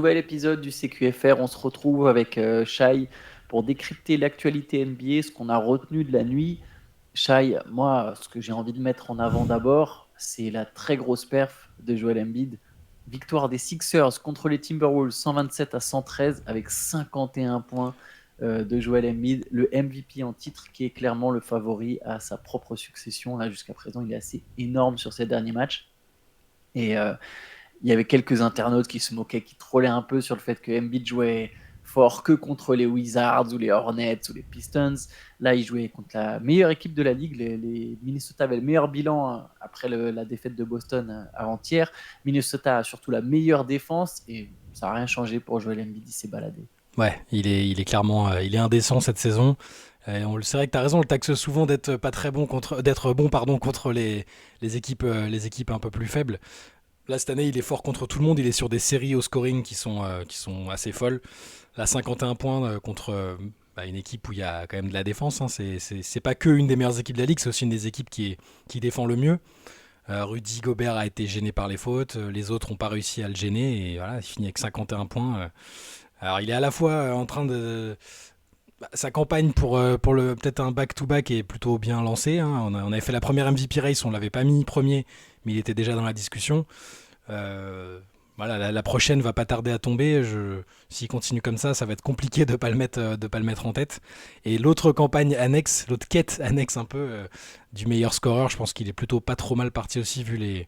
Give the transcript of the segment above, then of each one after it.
nouvel épisode du CQFR. On se retrouve avec Shai pour décrypter l'actualité NBA, ce qu'on a retenu de la nuit. Shai, moi, ce que j'ai envie de mettre en avant d'abord, c'est la très grosse perf de Joel Embiid. Victoire des Sixers contre les Timberwolves 127-113 avec 51 points de Joel Embiid, le MVP en titre qui est clairement le favori à sa propre succession. Là, jusqu'à présent, il est assez énorme sur ces derniers matchs. Et il y avait quelques internautes qui se moquaient, qui trollaient un peu sur le fait que Embiid jouait fort que contre les Wizards ou les Hornets ou les Pistons. Là, il jouait contre la meilleure équipe de la ligue. Les Minnesota avaient le meilleur bilan après la défaite de Boston avant-hier. Minnesota a surtout la meilleure défense et ça n'a rien changé pour Joel Embiid. Il s'est baladé. Ouais, il est clairement, il est indécent cette saison. C'est vrai que tu as raison, on le taxe souvent d'être pas très bon d'être bon pardon contre les équipes un peu plus faibles. Là cette année, il est fort contre tout le monde. Il est sur des séries au scoring qui sont assez folles. Là, 51 points contre une équipe où il y a quand même de la défense. Hein. C'est pas que une des meilleures équipes de la ligue, c'est aussi une des équipes qui défend le mieux. Rudy Gobert a été gêné par les fautes, les autres n'ont pas réussi à le gêner et voilà, il finit avec 51 points. Alors il est à la fois en train de sa campagne pour le peut-être un back-to-back est plutôt bien lancée. Hein. On avait fait la première MVP race, on l'avait pas mis premier, mais il était déjà dans la discussion. Euh, voilà, la prochaine va pas tarder à tomber. S'il continue comme ça va être compliqué de pas le mettre en tête. Et l'autre campagne annexe, l'autre quête annexe un peu du meilleur scoreur, je pense qu'il est plutôt pas trop mal parti aussi vu les.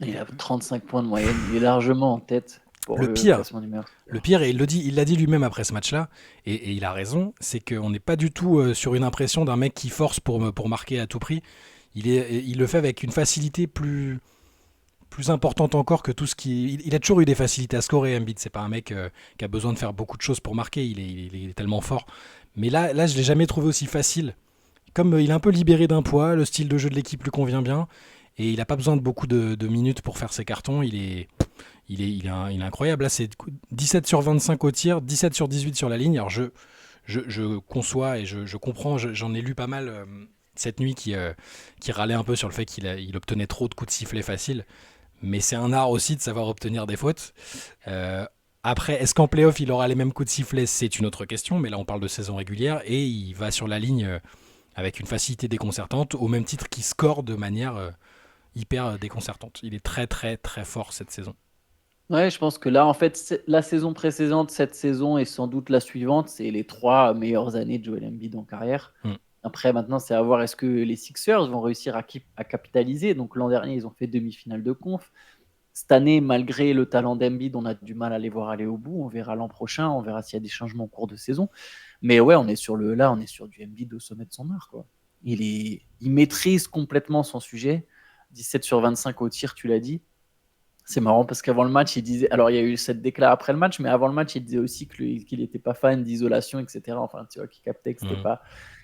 Il a 35 points de moyenne. Il est largement en tête pour Le le pire, classement du meilleur Le score. pire, et il l'a dit lui-même après ce match-là, et il a raison, c'est qu'on n'est pas du tout sur une impression d'un mec qui force pour marquer à tout prix. Il le fait avec une facilité plus importante encore que tout ce qui. Il a toujours eu des facilités à scorer, Embiid. C'est pas un mec qui a besoin de faire beaucoup de choses pour marquer. Il est tellement fort. Mais là, je l'ai jamais trouvé aussi facile. Comme il est un peu libéré d'un poids, le style de jeu de l'équipe lui convient bien, et il n'a pas besoin de beaucoup de minutes pour faire ses cartons. Il est incroyable. Là, c'est 17 sur 25 au tir, 17 sur 18 sur la ligne. Alors, je conçois et je comprends. J'en ai lu pas mal cette nuit qui râlait un peu sur le fait il obtenait trop de coups de sifflet faciles. Mais c'est un art aussi de savoir obtenir des fautes. Euh, Après, est-ce qu'en playoff, il aura les mêmes coups de sifflet? C'est une autre question. Mais là, on parle de saison régulière et il va sur la ligne avec une facilité déconcertante, au même titre qu'il score de manière hyper déconcertante. Il est très, très, très fort cette saison. Ouais, je pense que là, en fait, la saison précédente, cette saison et sans doute la suivante, c'est les 3 meilleures années de Joel Embiid en carrière. Mm. Après, maintenant, c'est à voir est-ce que les Sixers vont réussir à capitaliser. Donc, l'an dernier, ils ont fait demi-finale de conf. Cette année, malgré le talent d'Embiid, on a du mal à les voir aller au bout. On verra l'an prochain, on verra s'il y a des changements en cours de saison. Mais ouais, on est sur du Embiid au sommet de son art, quoi. Il maîtrise complètement son sujet. 17 sur 25 au tir, tu l'as dit. C'est marrant parce qu'avant le match, il disait. Alors, il y a eu cette déclaration après le match, mais avant le match, il disait aussi qu'il n'était pas fan d'isolation, etc. Enfin, tu vois, qu'il captait que Mm.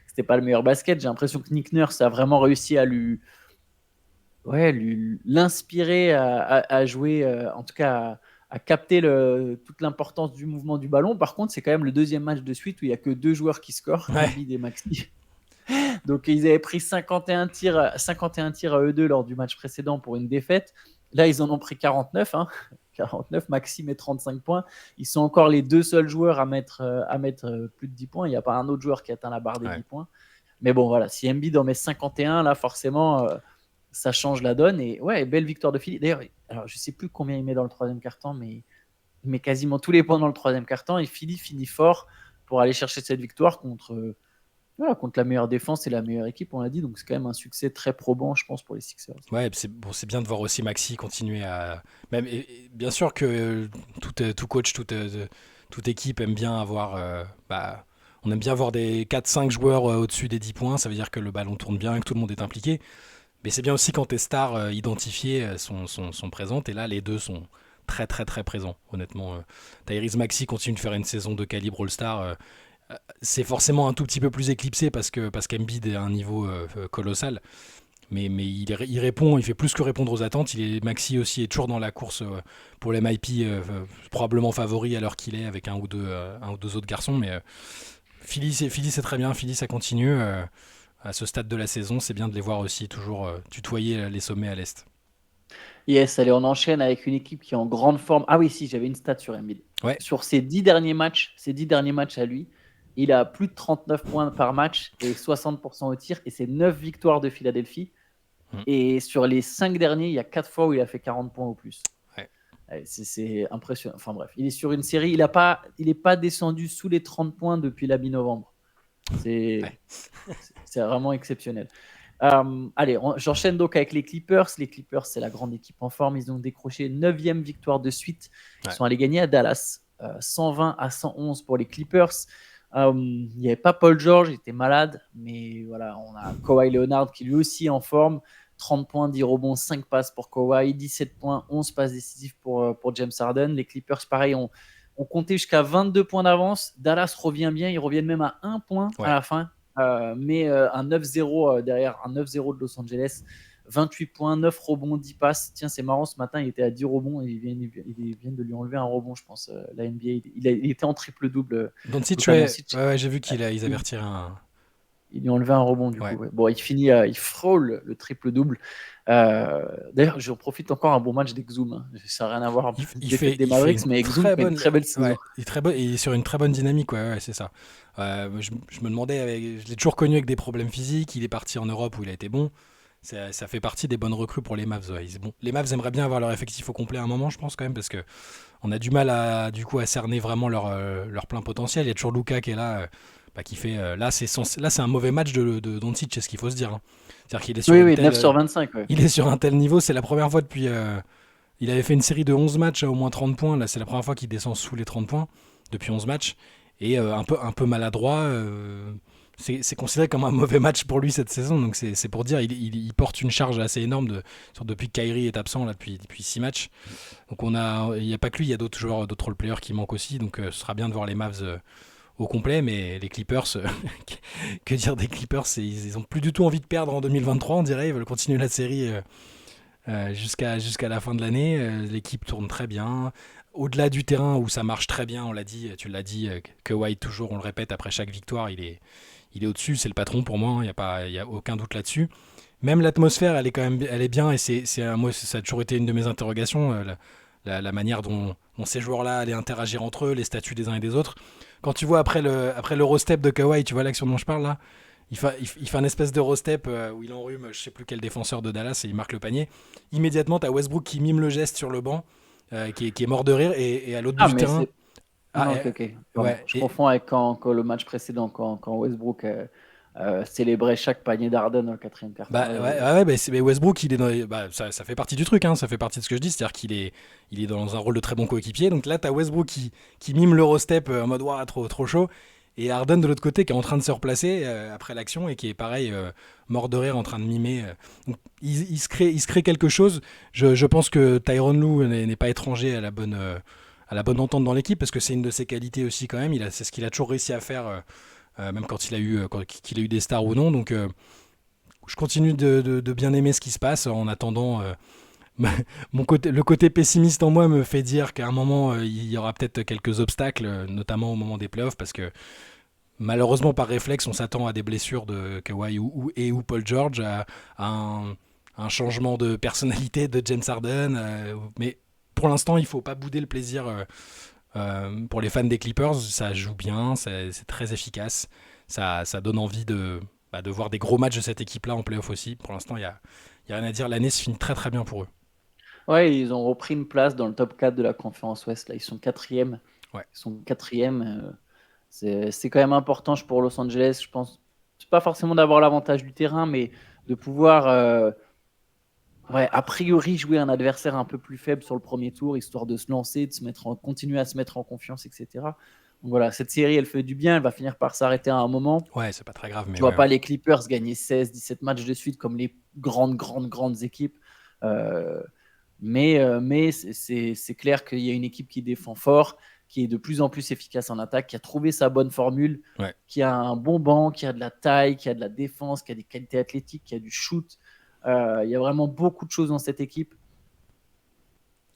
c'était pas le meilleur basket. J'ai l'impression que Nick Nurse a vraiment réussi à l'inspirer à jouer, en tout cas à capter toute l'importance du mouvement du ballon. Par contre, c'est quand même le deuxième match de suite où il n'y a que deux joueurs qui scorent, Ouais. Embiid et Maxi. Donc, ils avaient pris 51 tirs à eux deux lors du match précédent pour une défaite. Là, ils en ont pris 49. 49, Maxi met 35 points. Ils sont encore les deux seuls joueurs à mettre plus de 10 points. Il n'y a pas un autre joueur qui atteint la barre des Ouais. 10 points. Mais bon, voilà, si Embiid en met 51, là, forcément, ça change la donne. Et ouais, belle victoire de Philly. D'ailleurs, alors, je ne sais plus combien il met dans le troisième quart-temps, mais il met quasiment tous les points dans le troisième quart-temps. Et Philly finit fort pour aller chercher cette victoire contre la meilleure défense et la meilleure équipe, on l'a dit. Donc, c'est quand même un succès très probant, je pense, pour les Sixers. Ouais, c'est bon, c'est bien de voir aussi Maxi continuer à. Même, et bien sûr que tout coach, toute équipe aime bien avoir. On aime bien avoir des 4-5 joueurs au-dessus des 10 points. Ça veut dire que le ballon tourne bien, que tout le monde est impliqué. Mais c'est bien aussi quand tes stars identifiées sont présentes. Et là, les deux sont très, très, très présents, honnêtement. Tyrese Maxi continue de faire une saison de calibre All-Star. C'est forcément un tout petit peu plus éclipsé parce qu'Embiid est à un niveau colossal. Mais il répond, il fait plus que répondre aux attentes. Maxi aussi est toujours dans la course pour l'MIP, probablement favori à l'heure qu'il est avec un ou deux autres garçons. Mais Philly, c'est très bien. Philly, ça continue. À ce stade de la saison, c'est bien de les voir aussi toujours tutoyer les sommets à l'Est. Yes, allez, on enchaîne avec une équipe qui est en grande forme. Ah oui, si, j'avais une stat sur Embiid. Ouais. Sur ses 10 derniers matchs à lui, il a plus de 39 points par match et 60% au tir, et c'est 9 victoires de Philadelphie. Mm. Et sur les 5 derniers, il y a 4 fois où il a fait 40 points ou plus. Ouais. C'est impressionnant. Enfin bref, il est sur une série. Il est pas descendu sous les 30 points depuis la mi-novembre. C'est Ouais. c'est vraiment exceptionnel. Allez, j'enchaîne donc avec les Clippers. Les Clippers, c'est la grande équipe en forme. Ils ont décroché 9e victoire de suite. Ils Ouais. sont allés gagner à Dallas, 120-111 pour les Clippers. Il n'y avait pas Paul George, il était malade, mais voilà, on a Kawhi Leonard qui lui aussi est en forme. 30 points, 10 rebonds, 5 passes pour Kawhi, 17 points, 11 passes décisives pour James Harden. Les Clippers, pareil, ont compté jusqu'à 22 points d'avance. Dallas revient bien, ils reviennent même à 1 point à Ouais. la fin. Mais un 9-0 derrière, un 9-0 de Los Angeles. 28 points, 9 rebonds, 10 passes. Tiens, c'est marrant, ce matin, il était à 10 rebonds et ils viennent de lui enlever un rebond, je pense. La NBA, il était en triple-double. Doncic, Luka ouais, Doncic. ouais, j'ai vu qu'ils avaient Il, retiré un. il lui a enlevé un rebond, du coup. Ouais. Ouais. Bon, il frôle le triple-double. D'ailleurs, j'en profite encore un bon match d'Exum. Hein. Ça n'a rien à voir avec Il défaite fait, des il fait Mavericks, une mais Exum très fait une bonne. très belle saison. Ouais, il est sur une très bonne dynamique, ouais, c'est ça. Je me demandais, je l'ai toujours connu avec des problèmes physiques. Il est parti en Europe où il a été bon. Ça fait partie des bonnes recrues pour les Mavs. Ouais. Bon, les Mavs aimeraient bien avoir leur effectif au complet à un moment, je pense quand même, parce que on a du mal à cerner vraiment leur plein potentiel. Il y a toujours Luka qui est là, qui fait. Là, c'est un mauvais match de Doncic, c'est ce qu'il faut se dire. Hein. C'est-à-dire qu'il est sur Oui, une oui, 9 telle, sur 25. Ouais. il est sur un tel niveau. C'est la première fois depuis. Il avait fait une série de 11 matchs à au moins 30 points. Là, c'est la première fois qu'il descend sous les 30 points depuis 11 matchs. Et un peu maladroit. C'est considéré comme un mauvais match pour lui cette saison. Donc c'est pour dire, il porte une charge assez énorme depuis que Kyrie est absent là, depuis 6 matchs. Donc il n'y a pas que lui, il y a d'autres joueurs, d'autres role-players qui manquent aussi. Donc ce sera bien de voir les Mavs au complet. Mais les Clippers, que dire des Clippers, ils ont plus du tout envie de perdre en 2023, on dirait. Ils veulent continuer la série. Jusqu'à la fin de l'année. L'équipe tourne très bien. Au-delà du terrain où ça marche très bien, on l'a dit, tu l'as dit, Kawhi toujours, on le répète, après chaque victoire, il est au-dessus, c'est le patron pour moi, il y a aucun doute là-dessus. Même l'atmosphère, elle est quand même, elle est bien et moi, ça a toujours été une de mes interrogations, la manière dont ces joueurs-là allaient interagir entre eux, les statuts des uns et des autres. Quand tu vois après l'Eurostep de Kawhi, tu vois l'action dont je parle là, il fait un espèce d'Eurostep où il enrhume je sais plus quel défenseur de Dallas et il marque le panier. Immédiatement, tu as Westbrook qui mime le geste sur le banc, qui est mort de rire, et à l'autre bout Ah, du mais terrain. c'est. Ah Ah, non, ok, ok. Pardon. ouais, Je confonds avec quand le match précédent, quand Westbrook célébrait chaque panier d'Arden au quatrième bah, carton. ouais, Ouais, ouais, ouais. ouais, mais Westbrook, il est ça fait partie du truc, hein, ça fait partie de ce que je dis, c'est-à-dire il est dans un rôle de très bon coéquipier. Donc là, tu as Westbrook qui mime l'Eurostep en mode ouah, trop chaud, et Harden de l'autre côté qui est en train de se replacer après l'action et qui est pareil, mort de rire en train de mimer. Donc, il se crée quelque chose. Je pense que Tyronn Lue n'est pas étranger à la bonne entente dans l'équipe parce que c'est une de ses qualités aussi quand même. C'est ce qu'il a toujours réussi à faire, même quand qu'il a eu des stars ou non. Donc je continue de bien aimer ce qui se passe en attendant. Le côté pessimiste en moi me fait dire qu'à un moment il y aura peut-être quelques obstacles, notamment au moment des playoffs, parce que malheureusement par réflexe on s'attend à des blessures de Kawhi ou Paul George, à un changement de personnalité de James Harden, mais pour l'instant il faut pas bouder le plaisir. Pour les fans des Clippers, ça joue bien, c'est très efficace, ça donne envie de voir des gros matchs de cette équipe-là en playoff aussi. Pour l'instant, y a rien à dire, l'année se finit très très bien pour eux. Ouais, ils ont repris une place dans le top 4 de la conférence Ouest. Là, ils sont quatrième. Ouais. Ils sont quatrième. C'est quand même important pour Los Angeles, je pense. C'est pas forcément d'avoir l'avantage du terrain, mais de pouvoir, a priori, jouer un adversaire un peu plus faible sur le premier tour, histoire de se lancer, continuer à se mettre en confiance, etc. Donc voilà, cette série, elle fait du bien. Elle va finir par s'arrêter à un moment. Ouais, c'est pas très grave, mais Je vois ouais. pas les Clippers gagner 16, 17 matchs de suite comme les grandes équipes. Euh, mais c'est clair qu'il y a une équipe qui défend fort, qui est de plus en plus efficace en attaque, qui a trouvé sa bonne formule, Ouais. qui a un bon banc, qui a de la taille, qui a de la défense, qui a des qualités athlétiques, qui a du shoot. Il y a vraiment beaucoup de choses dans cette équipe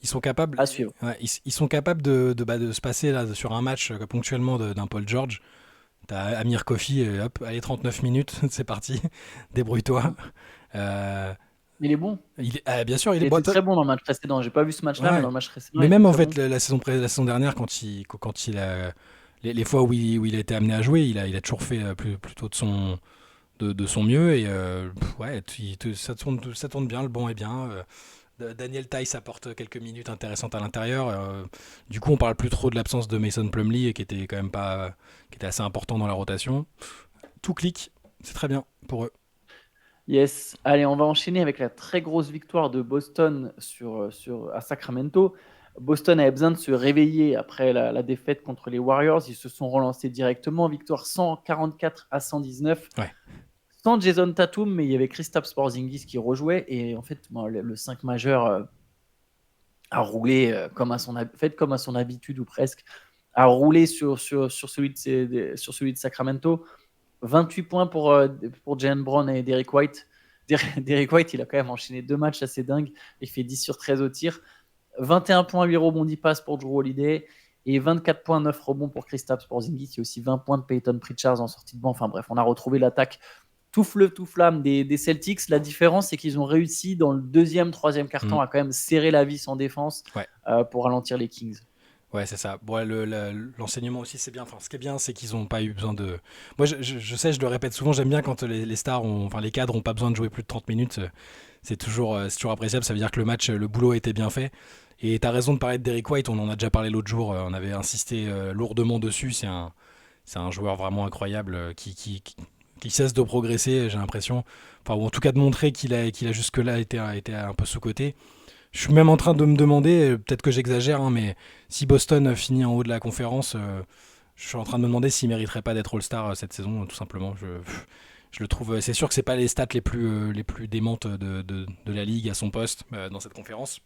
Ils sont capables, à suivre. ouais, ils sont capables de se passer là, sur un match ponctuellement d'un Paul George. T'as Amir Kofi, hop, allez, 39 minutes, c'est parti, débrouille-toi. Euh, Il est bon. Bien sûr, il Il est bon. était très bon dans le match précédent. J'ai pas vu ce match-là, mais Ouais. dans le match précédent, il Mais était même en très fait, bon. la saison dernière, quand il a les fois où il a été amené à jouer, il a toujours fait plutôt de son mieux et ouais, ça tourne bien, le banc est bien. Daniel Tice apporte quelques minutes intéressantes à l'intérieur. Du coup, on parle plus trop de l'absence de Mason Plumlee qui était quand même pas, qui était assez important dans la rotation. Tout clique, c'est très bien pour eux. Yes. Allez, on va enchaîner avec la très grosse victoire de Boston à Sacramento. Boston avait besoin de se réveiller après la défaite contre les Warriors. Ils se sont relancés directement. Victoire 144-119. Ouais. Sans Jason Tatum, mais il y avait Kristaps Porzingis qui rejouait. Et en fait, bon, le 5 majeur a roulé comme à son habitude ou presque, a roulé sur celui de Sacramento. 28 points pour Jalen Brown et Derrick White. Derrick White, il a quand même enchaîné 2 matchs assez dingues. Il fait 10 sur 13 au tir. 21 points, 8 rebonds, 10 passes pour Drew Holiday. Et 24 points, 9 rebonds pour Kristaps Porzingis. Il y a aussi 20 points de Peyton Pritchard en sortie de banc. Enfin bref, on a retrouvé l'attaque tout fleuve, tout flamme des Celtics. La différence, c'est qu'ils ont réussi dans le deuxième, troisième Mm. quart-temps à quand même serrer la vis en défense Ouais. pour ralentir les Kings. Ouais, c'est ça. Bon, l'enseignement aussi, c'est bien. Enfin, ce qui est bien, c'est qu'ils n'ont pas eu besoin de. Moi, je sais, je le répète souvent, j'aime bien quand les stars, enfin, les cadres n'ont pas besoin de jouer plus de 30 minutes. C'est toujours appréciable. Ça veut dire que le match, le boulot a été bien fait. Et tu as raison de parler de Derrick White. On en a déjà parlé l'autre jour. On avait insisté lourdement dessus. C'est un joueur vraiment incroyable qui cesse de progresser, j'ai l'impression. Enfin, ou en tout cas de montrer qu'il a jusque-là été un peu sous-coté. Je suis même en train de me demander, peut-être que j'exagère, hein, mais si Boston finit en haut de la conférence, je suis en train de me demander s'il mériterait pas d'être All-Star cette saison, tout simplement. Je le trouve. C'est sûr que c'est pas les stats les plus démentes de la ligue à son poste dans cette conférence,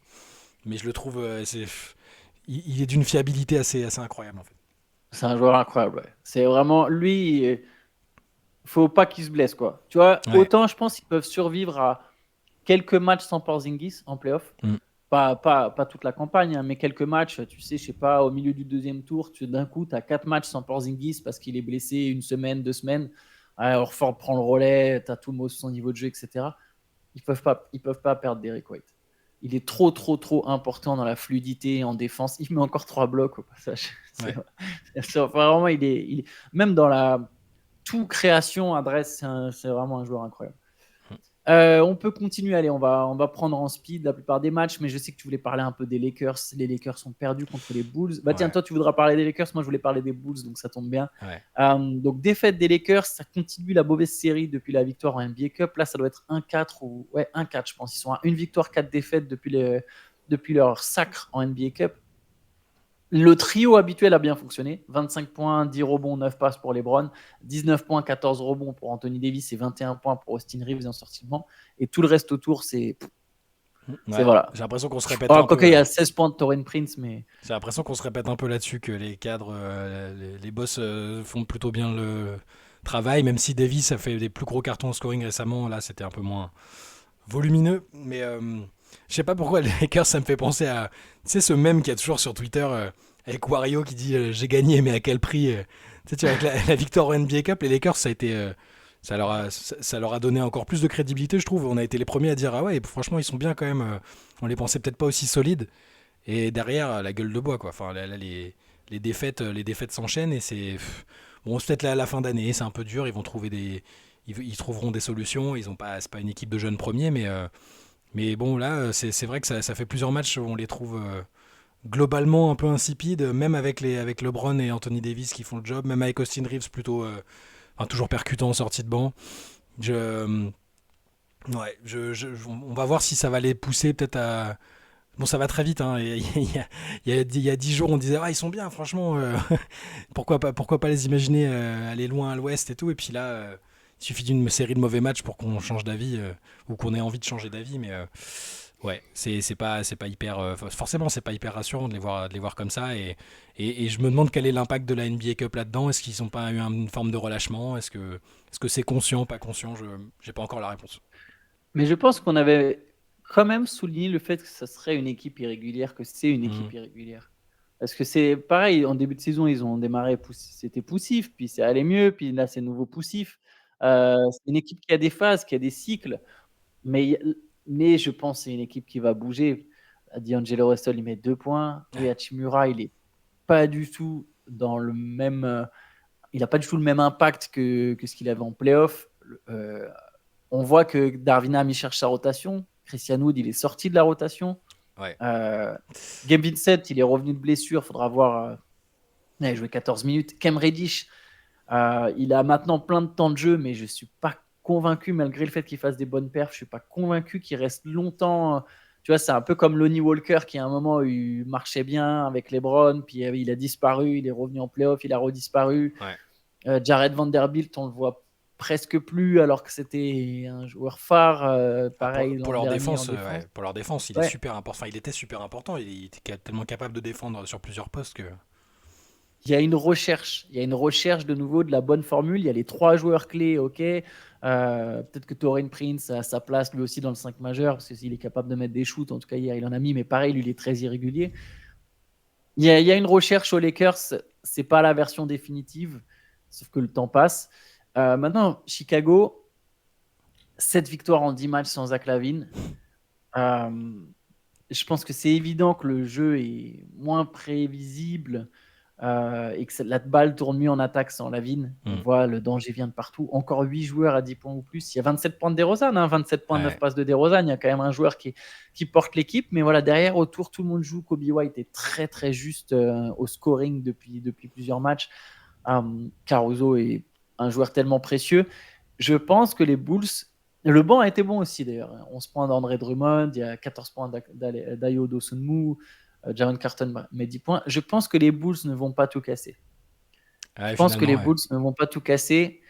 mais je le trouve. Il est d'une fiabilité assez incroyable en fait. C'est un joueur incroyable. Ouais. C'est vraiment lui. Faut pas qu'il se blesse, quoi. Tu vois, Ouais. autant je pense qu'ils peuvent survivre à quelques matchs sans Porzingis en playoff. Mm. Pas toute la campagne, hein, mais quelques matchs, tu sais, je sais pas, au milieu du deuxième tour, d'un coup, tu as 4 matchs sans Porzingis parce qu'il est blessé une semaine, 2 semaines. Ouais, Orford prend le relais, tu as tout son niveau de jeu, etc. Ils peuvent pas perdre Derek White. Il est trop, trop, trop important dans la fluidité en défense. Il met encore 3 blocs au passage. Ouais. Vraiment, même dans la tout création, adresse, c'est vraiment un joueur incroyable. On peut continuer, allez, on va prendre en speed la plupart des matchs, mais je sais que tu voulais parler un peu des Lakers. Les Lakers sont perdus contre les Bulls. Bah tiens, Ouais. toi, tu voudras parler des Lakers, moi je voulais parler des Bulls, donc ça tombe bien. Ouais. Donc défaite des Lakers, ça continue la mauvaise série depuis la victoire en NBA Cup. Là, ça doit être 1-4 ou ouais 1-4, je pense. Ils sont à une victoire, 4 défaites depuis leur sacre en NBA Cup. Le trio habituel a bien fonctionné. 25 points, 10 rebonds, 9 passes pour LeBron, 19 points, 14 rebonds pour Anthony Davis et 21 points pour Austin Reeves en sortie de banc. Et tout le reste autour, c'est Ouais. voilà. J'ai l'impression qu'on se répète Oh, un quoique, il peu. y a 16 points de Torin Prince, mais J'ai l'impression qu'on se répète un peu là-dessus, que les cadres, les boss font plutôt bien le travail, même si Davis a fait des plus gros cartons au scoring récemment, là c'était un peu moins volumineux, mais je sais pas pourquoi les Lakers ça me fait penser à, tu sais, ce mème qu'il y a toujours sur Twitter avec Wario qui dit j'ai gagné mais à quel prix tu sais, avec la victoire au NBA Cup, les Lakers ça a été... ça leur a donné encore plus de crédibilité, je trouve. On a été les premiers à dire ah ouais, franchement ils sont bien quand même. On les pensait peut-être pas aussi solides. Et derrière, la gueule de bois, quoi. Enfin, là, les défaites s'enchaînent et bon, c'est peut-être la fin d'année, c'est un peu dur. Ils vont trouver ils trouveront des solutions. Ils ont pas, c'est pas une équipe de jeunes premiers, mais bon, là, c'est vrai que ça fait plusieurs matchs où on les trouve globalement un peu insipides, même avec LeBron et Anthony Davis qui font le job, même avec Austin Reeves plutôt, enfin, toujours percutant en sortie de banc. Je, ouais, on va voir si ça va les pousser peut-être à. Bon, ça va très vite. Hein. Il y a 10 jours, on disait ah, ils sont bien, franchement. Pourquoi pas les imaginer aller loin à l'ouest et tout. Et puis là, il suffit d'une série de mauvais matchs pour qu'on change d'avis ou qu'on ait envie de changer d'avis. Mais ouais, c'est pas hyper. Forcément, c'est pas hyper rassurant de les voir comme ça. Et je me demande quel est l'impact de la NBA Cup là-dedans. Est-ce qu'ils n'ont pas eu une forme de relâchement? Est-ce que c'est conscient, pas conscient? Je J'ai pas encore la réponse. mais je pense qu'on avait quand même souligné le fait que ça serait une équipe irrégulière, que c'est une équipe Mhm. irrégulière. Parce que c'est pareil, en début de saison, ils ont démarré, c'était poussif, puis c'est allé mieux, puis là, c'est nouveau poussif. C'est une équipe qui a des phases, qui a des cycles. Mais mais je pense que c'est une équipe qui va bouger. D'Angelo Russell, il met 2 points. Rui Hachimura, il est pas du tout dans le même. Il n'a pas du tout le même impact que ce qu'il avait en playoff. On voit que Darvin Ham, il cherche sa rotation. Christian Wood, il est sorti de la rotation. Ouais. Gabe Vincent, il est revenu de blessure. Il faudra voir. Il a joué 14 minutes. Cam Reddish, il a maintenant plein de temps de jeu, mais je ne suis pas convaincu, malgré le fait qu'il fasse des bonnes perfs, je ne suis pas convaincu qu'il reste longtemps. Tu vois, c'est un peu comme Lonnie Walker qui, à un moment, il marchait bien avec LeBron, puis il a disparu, il est revenu en playoff, il a redisparu. Ouais. Jared Vanderbilt, on le voit presque plus, alors que c'était un joueur phare. Pareil, pour leur défense, défense. pour leur défense, il est super important. Enfin, il était super important. Il était tellement capable de défendre sur plusieurs postes que. Il y a une recherche. Il y a une recherche de nouveau de la bonne formule. Il y a les 3 joueurs clés, ok. Peut-être que Taurean Prince a sa place lui aussi dans le 5 majeur, parce qu'il est capable de mettre des shoots. En tout cas, hier, il en a mis, mais pareil, lui, il est très irrégulier. Il y a une recherche aux Lakers. C'est pas la version définitive, sauf que le temps passe. Maintenant, Chicago, 7 victoires en 10 matchs sans Zach LaVine. Je pense que c'est évident que le jeu est moins prévisible. Et que la balle tourne mieux en attaque sans LaVine. On voit le danger vient de partout. Encore 8 joueurs à 10 points ou plus. Il y a 27 points de DeRozan, 27 points, 9 passes de DeRozan. Il y a quand même un joueur qui porte l'équipe. Mais voilà, derrière, autour, tout le monde joue. Kobe White est très, très juste au scoring depuis plusieurs matchs. Caruso est un joueur tellement précieux. Je pense que les Bulls... Le banc a été bon aussi, d'ailleurs. 11 points d'André Drummond. Il y a 14 points d'Ayo Dosunmu. Jaron Carton met 10 points. Je pense que les Bulls ne vont pas tout casser. Je pense que les Bulls ne vont pas tout casser.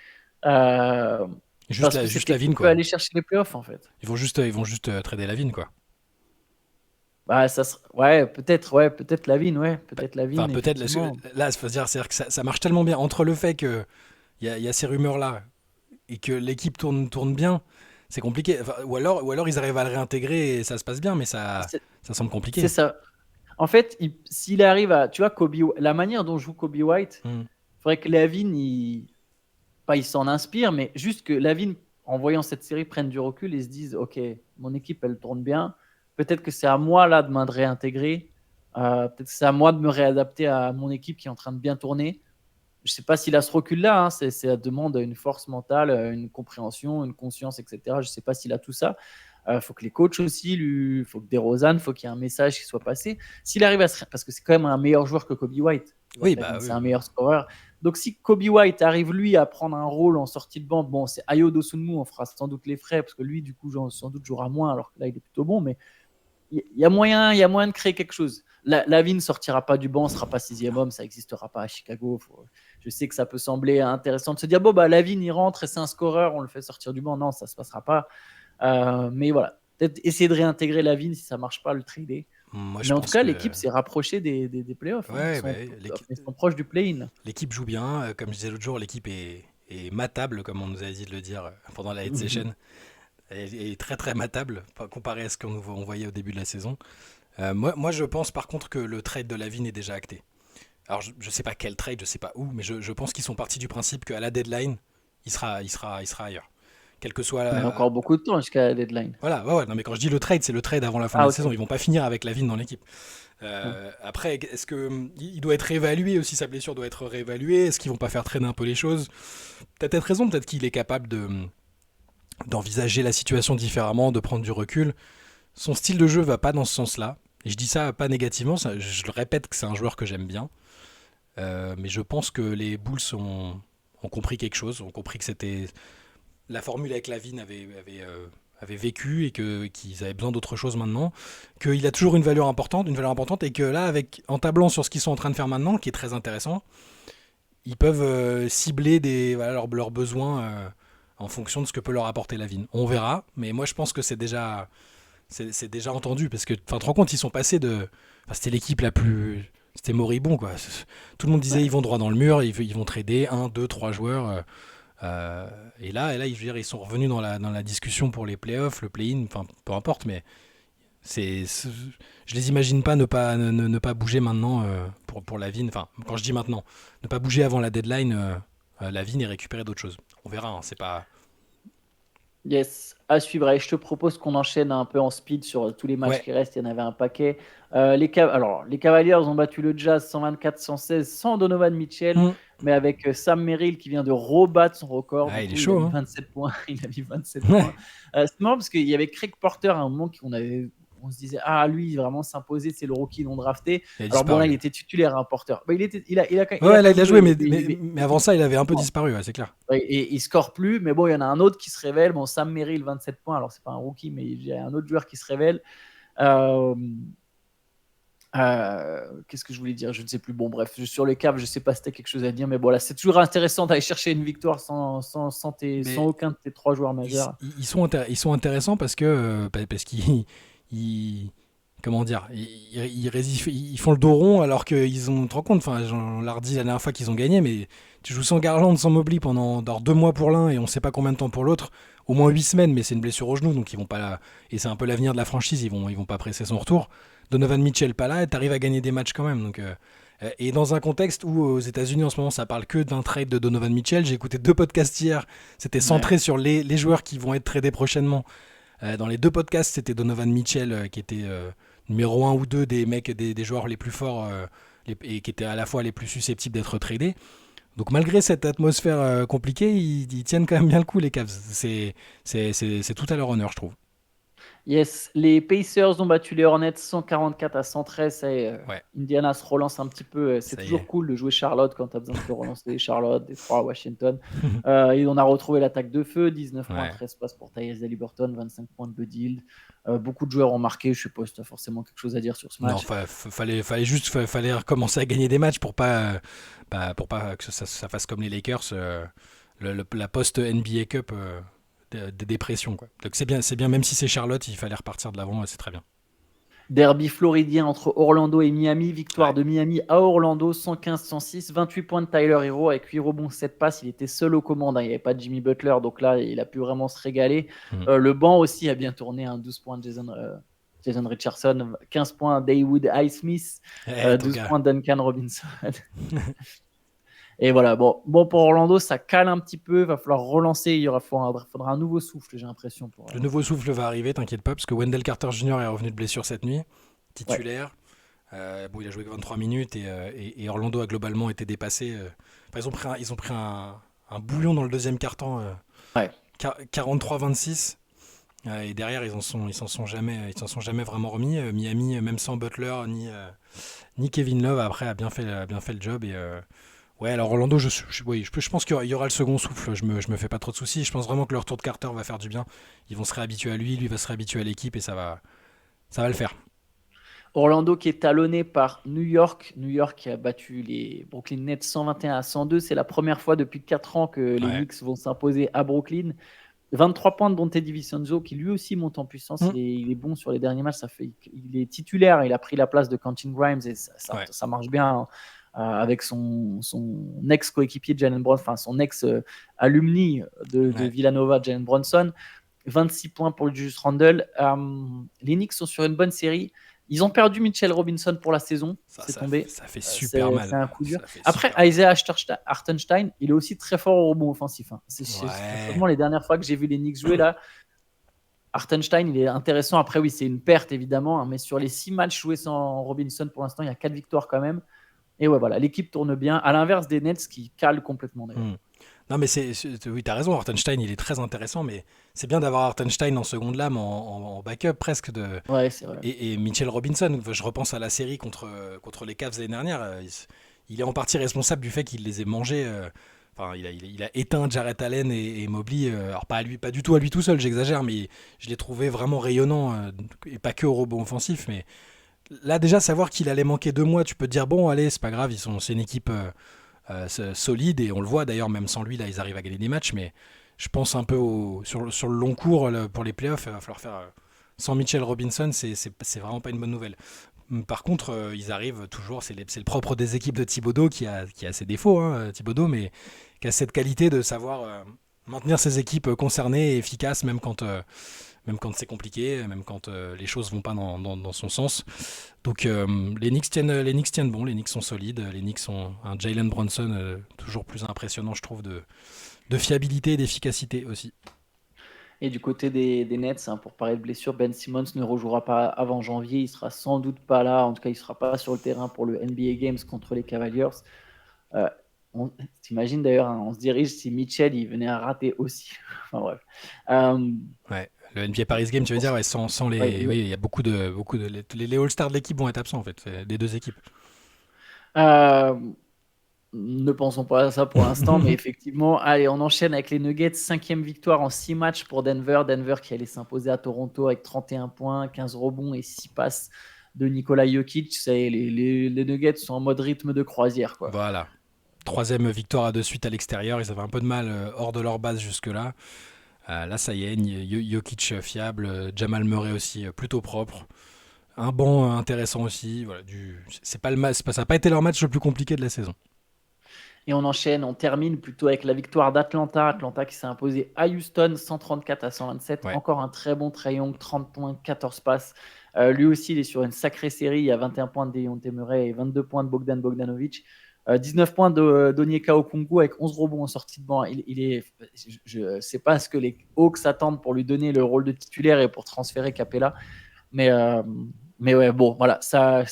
Juste LaVine, quoi. Peut aller chercher les playoffs, en fait. Ils vont juste trader LaVine, quoi. Bah, peut-être LaVine, peut-être LaVine. Enfin, peut-être, là, c'est-à-dire que ça marche tellement bien. Entre le fait qu'il y a ces rumeurs-là et que l'équipe tourne bien, c'est compliqué. Enfin, ou alors ils arrivent à le réintégrer et ça se passe bien, mais ça semble compliqué. C'est ça. En fait, s'il arrive à... Tu vois, la manière dont joue Kobe White, il faudrait que LaVine, il s'en inspire, mais juste que LaVine, en voyant cette série, prenne du recul et se dise, OK, mon équipe, elle tourne bien. Peut-être que c'est à moi, là, de me réintégrer. Peut-être que c'est à moi de me réadapter à mon équipe qui est en train de bien tourner. Je ne sais pas s'il a ce recul-là. Ça demande une force mentale, une compréhension, une conscience, etc. Je ne sais pas s'il a tout ça. Faut que les coachs aussi, il faut que DeRozan, faut qu'il y ait un message qui soit passé. S'il arrive parce que c'est quand même un meilleur joueur que Kobe White. C'est un meilleur scoreur. Donc si Kobe White arrive lui à prendre un rôle en sortie de banc, bon, c'est Ayo Dosunmu, on fera sans doute les frais parce que lui, du coup, sans doute jouera moins, alors que là, il est plutôt bon. Mais il y a moyen de créer quelque chose. LaVine ne sortira pas du banc, ne sera pas 6e homme, ça n'existera pas à Chicago. Je sais que ça peut sembler intéressant de se dire, LaVine, il rentre et c'est un scoreur, on le fait sortir du banc. Non, ça ne se passera pas. Mais voilà, peut-être essayer de réintégrer LaVine si ça marche pas, le trader. Mais en tout cas, l'équipe s'est rapprochée des playoffs. Ils sont proches du play-in. L'équipe joue bien. Comme je disais l'autre jour, l'équipe est matable, comme on nous avait dit de le dire pendant la head session. Elle est très très matable comparé à ce qu'on voyait au début de la saison. Moi, je pense par contre que le trade de LaVine est déjà acté. Alors, je sais pas quel trade, je sais pas où, mais je pense qu'ils sont partis du principe qu'à la deadline, il sera ailleurs. Quel que soit. Il y a encore beaucoup de temps jusqu'à la deadline. Voilà, non, mais quand je dis le trade, c'est le trade avant la fin de la saison. Ils vont pas finir avec LaVine dans l'équipe. Après, est-ce que il doit être réévalué aussi, sa blessure doit être réévaluée? Est-ce qu'ils vont pas faire traîner un peu les choses? T'as peut-être raison, peut-être qu'il est capable d'envisager la situation différemment, de prendre du recul. Son style de jeu va pas dans ce sens-là. Et je dis ça pas négativement, je le répète que c'est un joueur que j'aime bien. Mais je pense que les Bulls ont compris quelque chose, ont compris que c'était la formule avec LaVine avait vécu et qu'ils avaient besoin d'autre chose maintenant, qu'il a toujours une valeur importante et que là, en tablant sur ce qu'ils sont en train de faire maintenant, qui est très intéressant, ils peuvent cibler leurs besoins en fonction de ce que peut leur apporter LaVine. On verra, mais moi je pense que c'est déjà entendu, parce que tu te rends compte, ils sont passés c'était l'équipe la plus... C'était moribond, quoi. Tout le monde disait ils vont droit dans le mur, ils vont trader 1, 2, 3 joueurs... et là, ils sont revenus dans la discussion pour les playoffs, le play-in, enfin peu importe, mais je les imagine pas ne pas bouger maintenant pour LaVine. Enfin, quand je dis maintenant, ne pas bouger avant la deadline, LaVine et récupérer d'autres choses. On verra, c'est pas. Yes, à suivre. Et je te propose qu'on enchaîne un peu en speed sur tous les matchs Ouais. qui restent. Il y en avait un paquet. Alors, les Cavaliers ont battu le Jazz 124-116 sans Donovan Mitchell, Hmm. mais avec Sam Merrill qui vient de rebattre son record. Ah, Du il est coup, il a chaud, mis hein. 27 points. Il a mis 27 points. C'est marrant parce qu'il y avait Craig Porter à un moment on se disait, ah, lui, il va vraiment s'imposer, c'est le rookie non drafté. Il a Alors bon, là, il disparu. était titulaire, un Porter. Bah, Ouais, il a ouais, là, quand il même a joué. joué, mais avant ça, il avait un peu Ouais. disparu, ouais, c'est clair. Ouais, et il score plus, mais bon, il y en a un autre qui se révèle. Bon, Sam Merrill, 27 points. Alors, c'est pas un rookie, mais il y a un autre joueur qui se révèle. Euh, Qu'est-ce que je voulais dire? Je ne sais plus. Bon, bref, sur les Cavs, je ne sais pas si tu as quelque chose à dire, mais voilà, c'est toujours intéressant d'aller chercher une victoire sans Mais aucun de tes trois joueurs ils, majeurs. ils sont intéressants parce qu'ils ils- comment dire ils font le dos rond alors qu'ils ont, tu te rends compte, enfin j'en l'ai redit la dernière fois qu'ils ont gagné, mais tu joues sans Garland, sans Mobley pendant 2 mois pour l'un et on sait pas combien de temps pour l'autre, au moins 8 semaines, mais c'est une blessure au genou, donc ils vont pas, et c'est un peu l'avenir de la franchise, ils vont pas presser son retour. Donovan Mitchell pas là et t'arrives à gagner des matchs quand même, donc et dans un contexte où aux États-Unis en ce moment ça parle que d'un trade de Donovan Mitchell. J'ai écouté 2 podcasts hier, c'était Ouais. centré sur les joueurs qui vont être tradés prochainement. Dans les 2 podcasts, c'était Donovan Mitchell qui était numéro 1 ou 2 des mecs, des joueurs les plus forts et qui étaient à la fois les plus susceptibles d'être tradés. Donc malgré cette atmosphère compliquée, ils tiennent quand même bien le coup, les Cavs. C'est tout à leur honneur, je trouve. Yes, les Pacers ont battu les Hornets 144-113. Ouais, Indiana se relance un petit peu. C'est ça y toujours est. cool de jouer Charlotte quand tu as besoin de te relancer. Charlotte, Détroit, Washington. Et on a retrouvé l'attaque de feu. 19 points, Ouais. 13 passes pour Tyrese Haliburton, 25 points de Buddy Hield. Beaucoup de joueurs ont marqué. Je sais pas si tu as forcément quelque chose à dire sur ce Non, match. fallait recommencer à gagner des matchs pour pas que ça fasse comme les Lakers, la post NBA Cup des dépressions, quoi. Donc c'est bien, même si c'est Charlotte, il fallait repartir de l'avant, et c'est très bien. Derby floridien entre Orlando et Miami. Victoire Ouais. de Miami à Orlando, 115-106. 28 points de Tyler Hero avec 8 rebonds, 7 passes. Il était seul aux commandes, hein. Il n'y avait pas de Jimmy Butler. Donc là, il a pu vraiment se régaler. Mhm. Le banc aussi a bien tourné. 12 points de Jason Richardson. 15 points Daywood Highsmith. Ton 12 gars. points Duncan Robinson. Et voilà, bon, pour Orlando, ça cale un petit peu. Il va falloir relancer. Faudra un nouveau souffle, j'ai l'impression. Le nouveau souffle va arriver, t'inquiète pas, parce que Wendell Carter Jr. est revenu de blessure cette nuit, Ouais. titulaire. Bon, il a joué que 23 minutes et Orlando a globalement été dépassé. Enfin, ils ont pris un bouillon dans le deuxième quart-temps, Ouais. 43-26. Et derrière, ils s'en sont jamais vraiment remis. Miami, même sans Butler ni Kevin Love, après a bien fait le job. Ouais, alors Orlando, oui, je pense qu'il y aura le second souffle. Je me fais pas trop de soucis. Je pense vraiment que le retour de Carter va faire du bien. Ils vont se réhabituer à lui va se réhabituer à l'équipe et ça va le faire. Orlando qui est talonné par New York. New York qui a battu les Brooklyn Nets 121-102. C'est la première fois depuis 4 ans que les Ouais. Knicks vont s'imposer à Brooklyn. 23 points de Dante DiVincenzo qui lui aussi monte en puissance. Mm. Il est bon sur les derniers matchs. Il est titulaire. Il a pris la place de Quentin Grimes et Ouais. ça marche bien, hein, avec son ex-coéquipier Jalen Bronson, enfin son ex-alumni de Ouais. Villanova, Jalen Bronson. 26 points pour le Julius Randle. Les Knicks sont sur une bonne série. Ils ont perdu Mitchell Robinson pour la saison. C'est tombé. Ça fait super mal. C'est un coup dur. Ça fait Après, super mal. Isaiah Hartenstein, il est aussi très fort au rebond offensif, hein. Ouais. Franchement, les dernières fois que j'ai vu les Knicks jouer là, Hartenstein, il est intéressant. Après, oui, c'est une perte évidemment, hein, mais sur les 6 matchs joués sans Robinson pour l'instant, il y a 4 victoires quand même. Et ouais, voilà, l'équipe tourne bien, à l'inverse des Nets qui calent complètement d'ailleurs. Mm. Non, mais oui, t'as raison. Hartenstein, il est très intéressant, mais c'est bien d'avoir Hartenstein en seconde lame, en backup presque Ouais, c'est vrai. et Mitchell Robinson. Je repense à la série contre les Cavs l'année dernière. Il est en partie responsable du fait qu'il les ait mangés. Enfin, il a éteint Jarrett Allen et Mobley. Alors pas à lui, pas du tout à lui tout seul, j'exagère, mais je l'ai trouvé vraiment rayonnant, et pas que au rebond offensif. Mais là, déjà, savoir qu'il allait manquer 2 mois, tu peux te dire bon, allez, c'est pas grave, c'est une équipe solide et on le voit d'ailleurs, même sans lui, là, ils arrivent à gagner des matchs. Mais je pense un peu sur le long cours pour les playoffs, il va falloir faire. Sans Mitchell Robinson, c'est vraiment pas une bonne nouvelle. Par contre, ils arrivent toujours, c'est le propre des équipes de Thibodeau qui a ses défauts, hein, Thibodeau, mais qui a cette qualité de savoir maintenir ses équipes concernées et efficaces, même quand c'est compliqué, même quand les choses vont pas dans son sens. Donc les Knicks tiennent bon, les Knicks sont solides, les Knicks ont un Jalen Brunson toujours plus impressionnant, je trouve, de fiabilité et d'efficacité aussi. Et du côté des Nets, hein, pour parler de blessure, Ben Simmons ne rejouera pas avant janvier. Il sera sans doute pas là. En tout cas, il sera pas sur le terrain pour le NBA Games contre les Cavaliers. Euh, T'imagines d'ailleurs, hein, on se dirige si Mitchell il venait à rater aussi. Enfin bref. Euh, Ouais. Le NBA Paris Game, tu veux dire, ouais, sans les. ouais, Oui, il y a beaucoup de les All-Stars de l'équipe vont être absents en fait, des deux équipes. euh, ne pensons pas à ça pour l'instant, mais effectivement, allez, on enchaîne avec les Nuggets. 5e victoire en 6 matchs pour Denver. Denver qui allait s'imposer à Toronto avec 31 points, 15 rebonds et 6 passes de Nikola Jokic. Ça y est, les Nuggets sont en mode rythme de croisière, quoi. Voilà. Troisième victoire à de suite à l'extérieur. Ils avaient un peu de mal hors de leur base jusque-là. Là, ça y est, Jokic fiable, Jamal Murray aussi plutôt propre. Un banc intéressant aussi. Voilà, c'est pas ça n'a pas été leur match le plus compliqué de la saison. Et on enchaîne, on termine plutôt avec la victoire d'Atlanta. Atlanta qui s'est imposé à Houston 134 à 127. Ouais. Encore un très bon Trae Young, 30 points, 14 passes. Lui aussi, il est sur une sacrée série. Il y a 21 points de Dejounte Murray et 22 points de Bogdan Bogdanovic. 19 points d'Onyeka Okongwu avec 11 rebonds en sortie de banc. Je ne sais pas ce que les Hawks attendent pour lui donner le rôle de titulaire et pour transférer Capella. Mais, euh, mais ouais, bon, voilà, ça.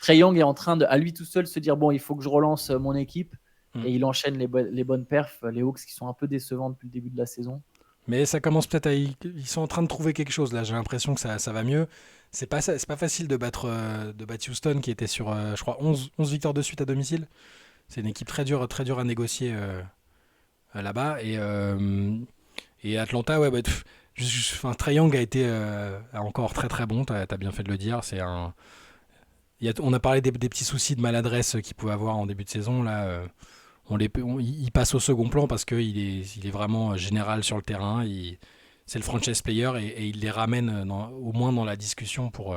Trae Young est en train de, à lui tout seul, se dire bon, il faut que je relance mon équipe. Mm. Et il enchaîne les bonnes perfs. Les Hawks qui sont un peu décevants depuis le début de la saison. Mais ça commence peut-être à. Ils sont en train de trouver quelque chose là. J'ai l'impression que ça va mieux. C'est pas facile de battre Houston qui était sur, je crois, 11 victoires de suite à domicile. C'est une équipe très dure à négocier là-bas. Et Atlanta, ouais, bah, enfin, Trae Young a été encore très bon. T'as bien fait de le dire. On a parlé des petits soucis de maladresse qu'il pouvait avoir en début de saison. Là, il passe au second plan parce il est vraiment général sur le terrain. C'est le franchise player et il les ramène au moins dans la discussion pour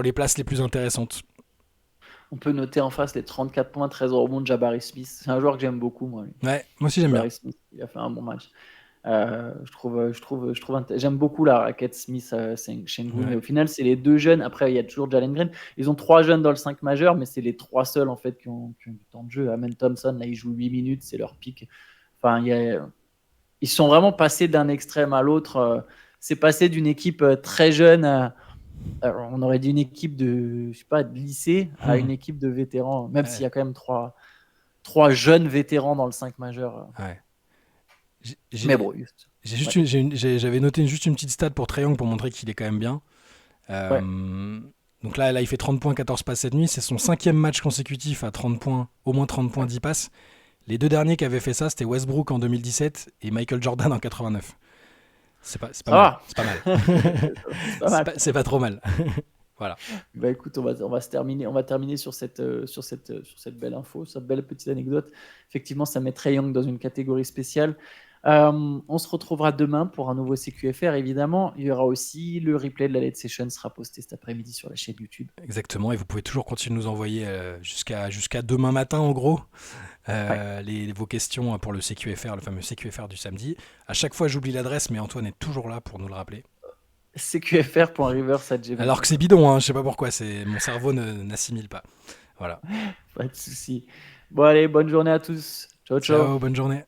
les places les plus intéressantes. On peut noter en face les 34 points, 13 rebonds de Jabari Smith. C'est un joueur que j'aime beaucoup, moi. Lui. Ouais, moi aussi j'aime bien. Jabari Smith, il a fait un bon match. J'aime beaucoup la raquette Smith Sengun. Et Ouais. au final, c'est les deux jeunes. Après, il y a toujours Jalen Green. Ils ont 3 jeunes dans le 5 majeur, mais c'est les 3 seuls en fait qui ont du temps de jeu. Amen Thompson, là, il joue 8 minutes, c'est leur pic. Enfin, ils sont vraiment passés d'un extrême à l'autre. C'est passé d'une équipe très jeune on aurait dit une équipe de, je sais pas, de lycée à une équipe de vétérans, même s'il y Ouais. a quand même trois jeunes vétérans dans le 5 majeur. Ouais. Mais bon, juste. Ouais. J'avais noté juste une petite stat pour Trae Young pour montrer qu'il est quand même bien. Ouais. Donc là, il fait 30 points, 14 passes cette nuit. C'est son 5e match consécutif à 30 points, au moins 30 points, 10 passes. Les deux derniers qui avaient fait ça, c'était Westbrook en 2017 et Michael Jordan en 89. C'est pas Ça mal. va. C'est pas mal. C'est pas mal. C'est pas trop mal. Voilà. Bah écoute, on va terminer sur cette belle info, cette belle petite anecdote. Effectivement, ça met Trae Young dans une catégorie spéciale. On se retrouvera demain pour un nouveau CQFR, évidemment. Il y aura aussi le replay de la Late Session sera posté cet après-midi sur la chaîne YouTube. Exactement. Et vous pouvez toujours continuer de nous envoyer jusqu'à demain matin, en gros, Ouais. vos questions pour le CQFR, le fameux CQFR du samedi. À chaque fois, j'oublie l'adresse, mais Antoine est toujours là pour nous le rappeler. Alors que c'est cqfr.rivers@gmail.com. bidon, hein, je sais pas pourquoi, mon cerveau n'assimile pas. Voilà. Pas de souci. Bon, allez, bonne journée à tous. Ciao, ciao. Ciao, bonne journée.